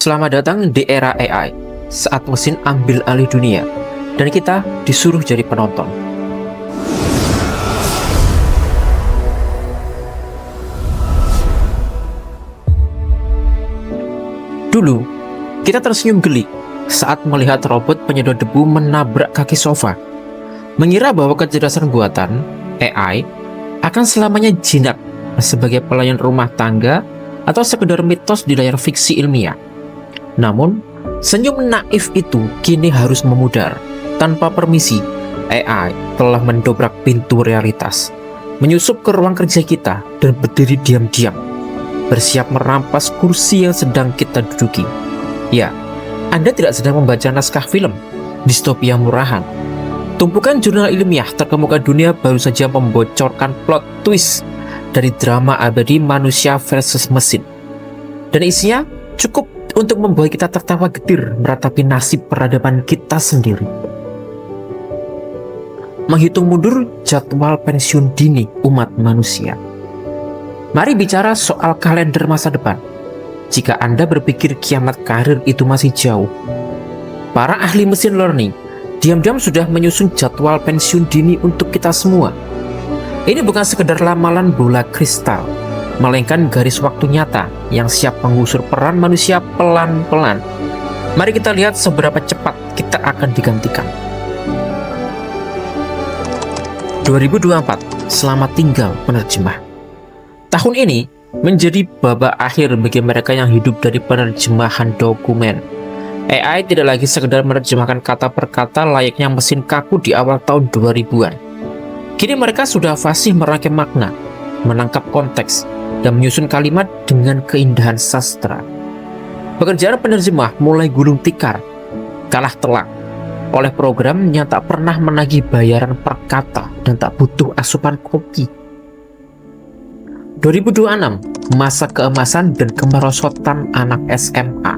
Selamat datang di era AI, saat mesin ambil alih dunia, dan kita disuruh jadi penonton. Dulu, kita tersenyum geli saat melihat robot penyedot debu menabrak kaki sofa, mengira bahwa kecerdasan buatan, AI, akan selamanya jinak sebagai pelayan rumah tangga atau sekedar mitos di layar fiksi ilmiah. Namun, senyum naif itu kini harus memudar. Tanpa permisi, AI telah mendobrak pintu realitas, menyusup ke ruang kerja kita dan berdiri diam-diam, bersiap merampas kursi yang sedang kita duduki. Ya, Anda tidak sedang membaca naskah film distopia murahan. Tumpukan jurnal ilmiah terkemuka dunia baru saja membocorkan plot twist dari drama abadi manusia versus mesin. Dan isinya cukup untuk membuat kita tertawa getir meratapi nasib peradaban kita sendiri. Menghitung mundur jadwal pensiun dini umat manusia. Mari bicara soal kalender masa depan. Jika Anda berpikir kiamat karir itu masih jauh, para ahli mesin learning diam-diam sudah menyusun jadwal pensiun dini untuk kita semua. Ini bukan sekedar ramalan bola kristal, melainkan garis waktu nyata yang siap mengusur peran manusia pelan-pelan. Mari kita lihat seberapa cepat kita akan digantikan. 2024, selamat tinggal penerjemah. Tahun ini menjadi babak akhir bagi mereka yang hidup dari penerjemahan dokumen. AI tidak lagi sekedar menerjemahkan kata per kata layaknya mesin kaku di awal tahun 2000-an. Kini mereka sudah fasih merangkai makna, menangkap konteks, dan menyusun kalimat dengan keindahan sastra. Pekerjaan penerjemah mulai gulung tikar, kalah telak oleh program yang tak pernah menagih bayaran per kata dan tak butuh asupan kopi. 2026, masa keemasan dan kemerosotan anak SMA.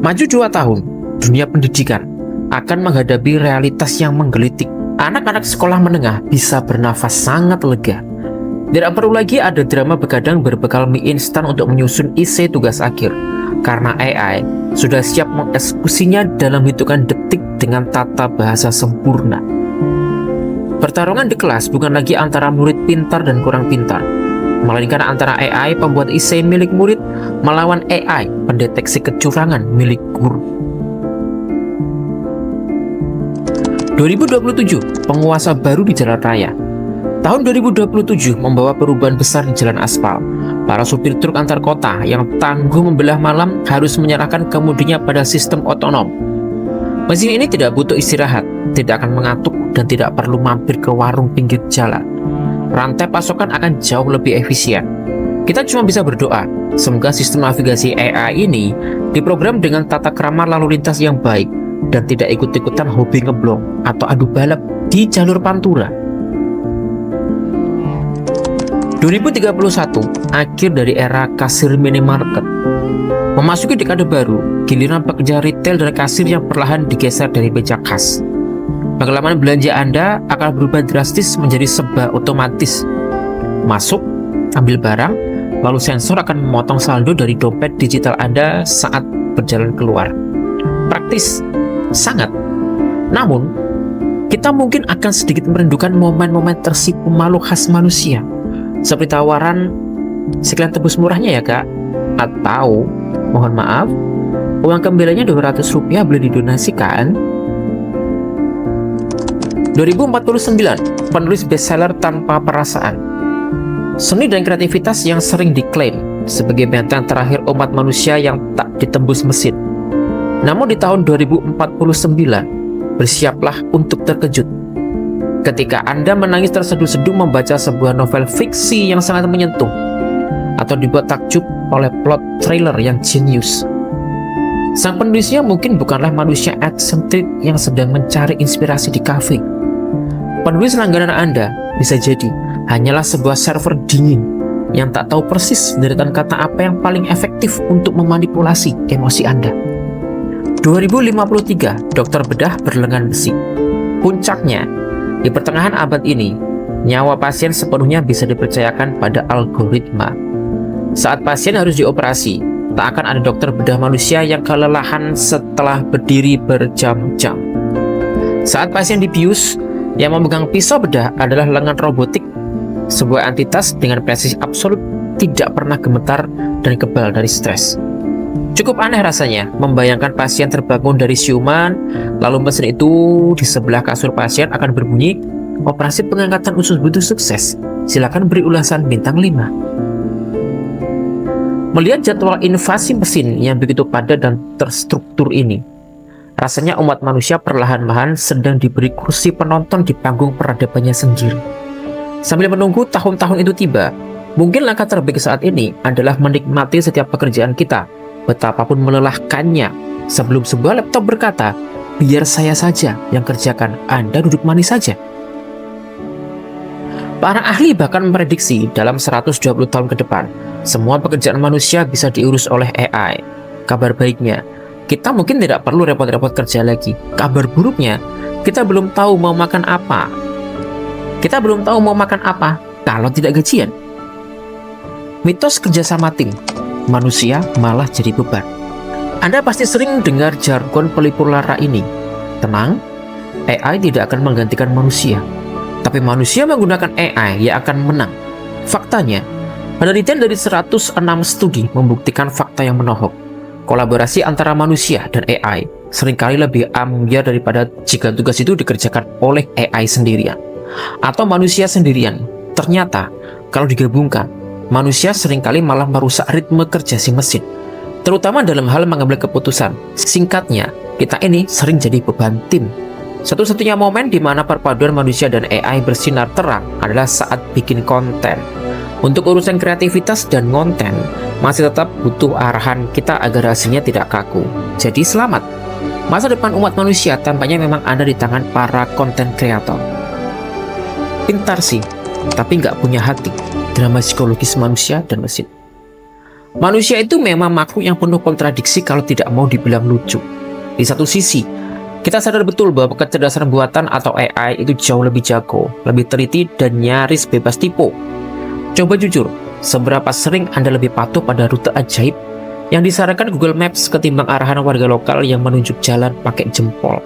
Maju 2 tahun, dunia pendidikan akan menghadapi realitas yang menggelitik. Anak-anak sekolah menengah bisa bernafas sangat lega. Tidak perlu lagi ada drama begadang berbekal mie instan untuk menyusun isi tugas akhir, karena AI sudah siap mengeksekusinya dalam hitungan detik dengan tata bahasa sempurna. Pertarungan di kelas bukan lagi antara murid pintar dan kurang pintar, melainkan antara AI pembuat isi milik murid melawan AI pendeteksi kecurangan milik guru. 2027, penguasa baru di jalan raya. Tahun 2027 membawa perubahan besar di jalan aspal. Para supir truk antar kota yang tangguh membelah malam harus menyerahkan kemudinya pada sistem otonom. Mesin ini tidak butuh istirahat, tidak akan mengantuk, dan tidak perlu mampir ke warung pinggir jalan. Rantai pasokan akan jauh lebih efisien. Kita cuma bisa berdoa, semoga sistem navigasi AI ini diprogram dengan tata krama lalu lintas yang baik, dan tidak ikut-ikutan hobi ngeblong atau adu balap di jalur pantura. 2031, akhir dari era kasir minimarket. Memasuki dekade baru, giliran pekerja retail dan kasir yang perlahan digeser dari meja kas. Pengalaman belanja Anda akan berubah drastis menjadi serba otomatis. Masuk, ambil barang, lalu sensor akan memotong saldo dari dompet digital Anda saat berjalan keluar. Praktis, sangat. Namun, kita mungkin akan sedikit merindukan momen-momen tersipu malu khas manusia, seperti tawaran sekalian tebus murahnya ya kak, atau mohon maaf, uang kembaliannya Rp200 boleh didonasikan. 2049, penulis bestseller tanpa perasaan. Seni dan kreativitas yang sering diklaim sebagai benteng terakhir umat manusia yang tak ditembus mesin. Namun di tahun 2049, bersiaplah untuk terkejut ketika Anda menangis terseduh-seduh membaca sebuah novel fiksi yang sangat menyentuh, atau dibuat takjub oleh plot trailer yang jenius. Sang penulisnya mungkin bukanlah manusia eksentrik yang sedang mencari inspirasi di kafe. Penulis langganan Anda bisa jadi hanyalah sebuah server dingin yang tak tahu persis deretan kata apa yang paling efektif untuk memanipulasi emosi Anda. 2053, dokter bedah berlengan besi. Puncaknya, di pertengahan abad ini, nyawa pasien sepenuhnya bisa dipercayakan pada algoritma. Saat pasien harus dioperasi, tak akan ada dokter bedah manusia yang kelelahan setelah berdiri berjam-jam. Saat pasien dibius, yang memegang pisau bedah adalah lengan robotik, sebuah entitas dengan presisi absolut, tidak pernah gemetar dan kebal dari stres. Cukup aneh rasanya membayangkan pasien terbangun dari siuman, lalu mesin itu di sebelah kasur pasien akan berbunyi, "Operasi pengangkatan usus buntu sukses. Silakan beri ulasan bintang 5." Melihat jadwal invasi mesin yang begitu padat dan terstruktur ini, rasanya umat manusia perlahan-lahan sedang diberi kursi penonton di panggung peradabannya sendiri. Sambil menunggu tahun-tahun itu tiba, mungkin langkah terbaik saat ini adalah menikmati setiap pekerjaan kita, betapapun melelahkannya, sebelum sebuah laptop berkata, "Biar saya saja yang kerjakan, Anda duduk manis saja." Para ahli bahkan memprediksi dalam 120 tahun ke depan, semua pekerjaan manusia bisa diurus oleh AI. Kabar baiknya, kita mungkin tidak perlu repot-repot kerja lagi. Kabar buruknya, kita belum tahu mau makan apa. Kita belum tahu mau makan apa kalau tidak gajian. Mitos kerjasama tim, manusia malah jadi beban. Anda pasti sering dengar jargon pelipur lara ini. Tenang, AI tidak akan menggantikan manusia, tapi manusia menggunakan AI yang akan menang. Faktanya, penelitian dari 106 studi membuktikan fakta yang menohok. Kolaborasi antara manusia dan AI seringkali lebih ambiar daripada jika tugas itu dikerjakan oleh AI sendirian atau manusia sendirian. Ternyata, kalau digabungkan, manusia seringkali malah merusak ritme kerja si mesin, terutama dalam hal mengambil keputusan. Singkatnya, kita ini sering jadi beban tim. Satu-satunya momen di mana perpaduan manusia dan AI bersinar terang adalah saat bikin konten. Untuk urusan kreativitas dan konten, masih tetap butuh arahan kita agar hasilnya tidak kaku. Jadi selamat. Masa depan umat manusia tampaknya memang ada di tangan para konten kreator. Pintar sih, tapi nggak punya hati. Drama psikologis manusia dan mesin. Manusia itu memang makhluk yang penuh kontradiksi kalau tidak mau dibilang lucu. Di satu sisi, kita sadar betul bahwa kecerdasan buatan atau AI itu jauh lebih jago, lebih teliti, dan nyaris bebas tipu. Coba jujur, seberapa sering Anda lebih patuh pada rute ajaib yang disarankan Google Maps ketimbang arahan warga lokal yang menunjuk jalan pakai jempol?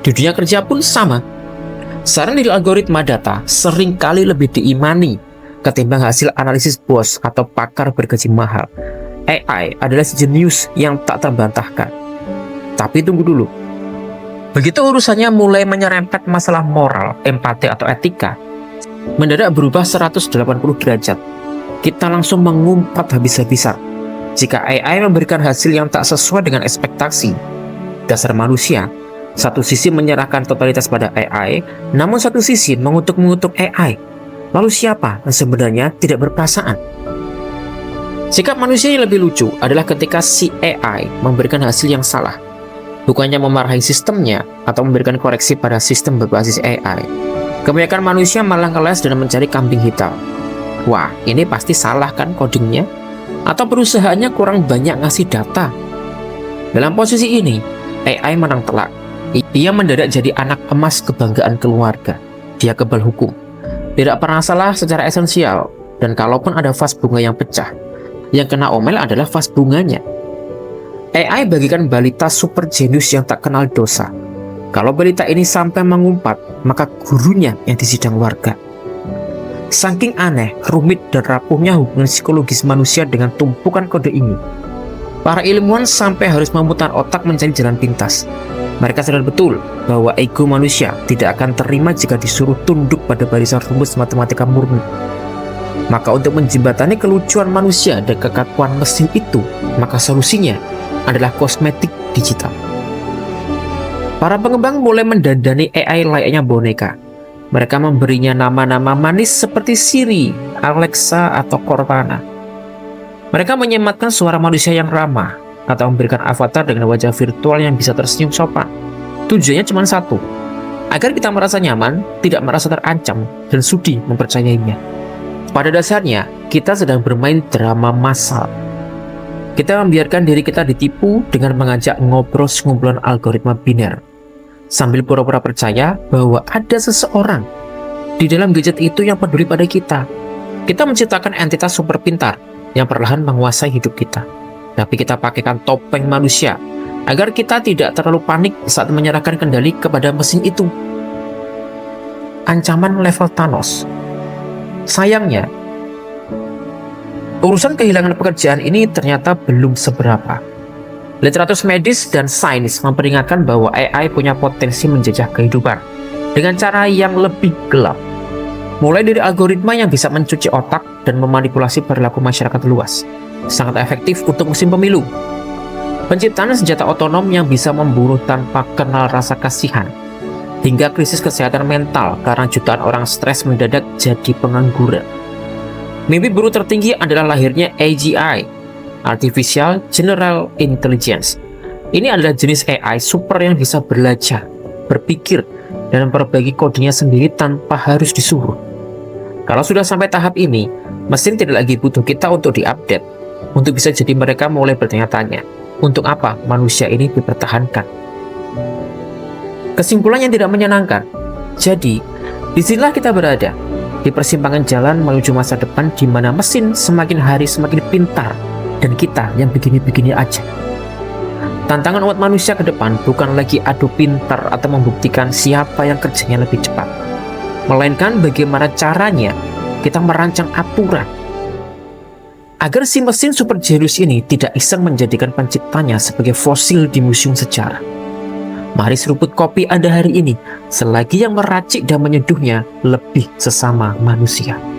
Di dunia kerja pun sama. Saran dari algoritma data seringkali lebih diimani ketimbang hasil analisis bos atau pakar bergaji mahal. AI adalah jenius yang tak terbantahkan. Tapi tunggu dulu. Begitu urusannya mulai menyerempet masalah moral, empati, atau etika, mendadak berubah 180 derajat. Kita langsung mengumpat habis-habisan. Jika AI memberikan hasil yang tak sesuai dengan ekspektasi, dasar manusia, satu sisi menyerahkan totalitas pada AI, namun satu sisi mengutuk-mengutuk AI. Lalu siapa yang sebenarnya tidak berperasaan? Sikap manusia yang lebih lucu adalah ketika si AI memberikan hasil yang salah. Bukannya memarahi sistemnya atau memberikan koreksi pada sistem berbasis AI, kebanyakan manusia malah ngeles dan mencari kambing hitam. Wah, ini pasti salah kan codingnya? Atau perusahaannya kurang banyak ngasih data? Dalam posisi ini, AI menang telak. Ia mendadak jadi anak emas kebanggaan keluarga. Dia kebal hukum, tidak pernah salah secara esensial, dan kalaupun ada vas bunga yang pecah, yang kena omel adalah vas bunganya. AI bagikan balita super jenius yang tak kenal dosa. Kalau balita ini sampai mengumpat, maka gurunya yang disidang warga. Saking aneh, rumit, dan rapuhnya hubungan psikologis manusia dengan tumpukan kode ini, para ilmuwan sampai harus memutar otak mencari jalan pintas. Mereka sadar betul bahwa ego manusia tidak akan terima jika disuruh tunduk pada barisan rumus matematika murni. Maka untuk menjembatani kelucuan manusia dan kekakuan mesin itu, maka solusinya adalah kosmetik digital. Para pengembang mulai mendandani AI layaknya boneka. Mereka memberinya nama-nama manis seperti Siri, Alexa, atau Cortana. Mereka menyematkan suara manusia yang ramah atau memberikan avatar dengan wajah virtual yang bisa tersenyum sopan. Tujuannya cuma satu, agar kita merasa nyaman, tidak merasa terancam, dan sudi mempercayainya. Pada dasarnya, kita sedang bermain drama massal. Kita membiarkan diri kita ditipu dengan mengajak ngobrol sekumpulan algoritma biner, sambil pura-pura percaya bahwa ada seseorang di dalam gadget itu yang peduli pada kita. Kita menciptakan entitas super pintar yang perlahan menguasai hidup kita. tapi kita pakaikan topeng manusia agar kita tidak terlalu panik saat menyerahkan kendali kepada mesin itu. Ancaman level Thanos. Sayangnya, urusan kehilangan pekerjaan ini ternyata belum seberapa. Literatur medis dan sains memperingatkan bahwa AI punya potensi menjajah kehidupan dengan cara yang lebih gelap. Mulai dari algoritma yang bisa mencuci otak dan memanipulasi perilaku masyarakat luas, sangat efektif untuk musim pemilu. Penciptaan senjata otonom yang bisa membunuh tanpa kenal rasa kasihan, hingga krisis kesehatan mental karena jutaan orang stres mendadak jadi pengangguran. Mimpi buruk tertinggi adalah lahirnya AGI, Artificial General Intelligence. Ini adalah jenis AI super yang bisa belajar, berpikir, dan memperbaiki kodenya sendiri tanpa harus disuruh. Kalau sudah sampai tahap ini, mesin tidak lagi butuh kita untuk diupdate. Untuk bisa jadi mereka mulai bertanya-tanya, untuk apa manusia ini dipertahankan? Kesimpulan yang tidak menyenangkan. Jadi, disinilah kita berada, di persimpangan jalan menuju masa depan di mana mesin semakin hari semakin pintar, dan kita yang begini-begini aja. Tantangan umat manusia ke depan bukan lagi adu pintar atau membuktikan siapa yang kerjanya lebih cepat, melainkan bagaimana caranya kita merancang aturan agar si mesin super jenius ini tidak iseng menjadikan penciptanya sebagai fosil di museum sejarah. Mari seruput kopi Anda hari ini, selagi yang meracik dan menyeduhnya lebih sesama manusia.